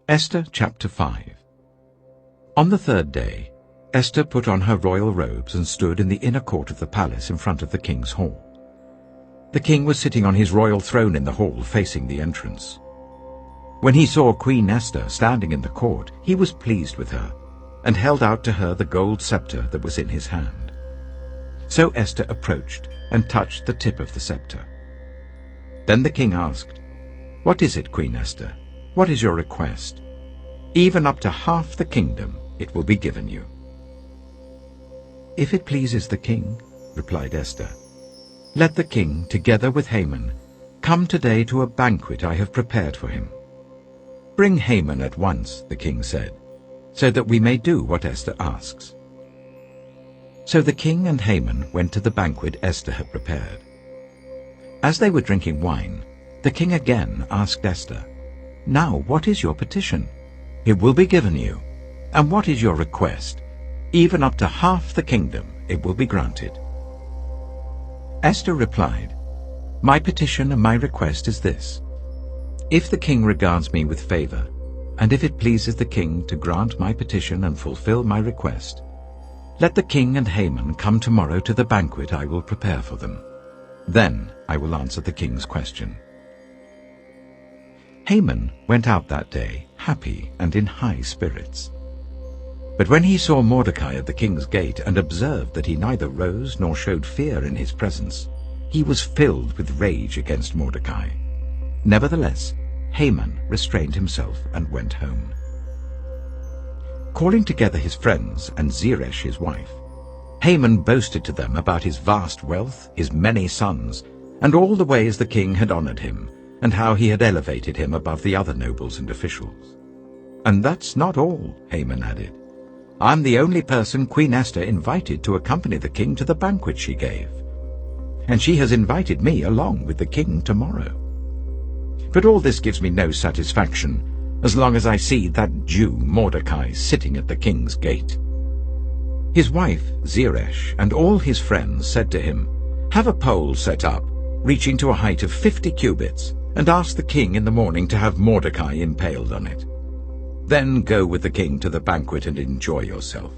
Esther Chapter 5. On the third day, Esther put on her royal robes and stood in the inner court of the palace in front of the king's hall. The king was sitting on his royal throne in the hall facing the entrance. When he saw Queen Esther standing in the court, he was pleased with her, and held out to her the gold scepter that was in his hand. So Esther approached and touched the tip of the scepter. Then the king asked, "What is it, Queen Esther? What is your request? Even up to half the kingdom it will be given you." "If it pleases the king," replied Esther, "let the king, together with Haman, come today to a banquet I have prepared for him." "Bring Haman at once," the king said, "so that we may do what Esther asks." So the king and Haman went to the banquet Esther had prepared. As they were drinking wine, the king again asked Esther, "Now what is your petition? It will be given you. And what is your request? Even up to half the kingdom it will be granted." Esther replied, "My petition and my request is this. If the king regards me with favor, and if it pleases the king to grant my petition and fulfill my request, let the king and Haman come tomorrow to the banquet I will prepare for them. Then I will answer the king's question." Haman went out that day happy and in high spirits. But when he saw Mordecai at the king's gate and observed that he neither rose nor showed fear in his presence, he was filled with rage against Mordecai. Nevertheless, Haman restrained himself and went home. Calling together his friends and Zeresh his wife, Haman boasted to them about his vast wealth, his many sons, and all the ways the king had honored him, and how he had elevated him above the other nobles and officials. "And that's not all," Haman added. "I'm the only person Queen Esther invited to accompany the king to the banquet she gave. And she has invited me along with the king tomorrow. But all this gives me no satisfaction, as long as I see that Jew Mordecai sitting at the king's gate." His wife Zeresh and all his friends said to him, "Have a pole set up, reaching to a height of 50 cubits, and ask the king in the morning to have Mordecai impaled on it. Then go with the king to the banquet and enjoy yourself."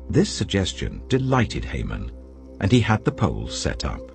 This suggestion delighted Haman, and he had the pole set up.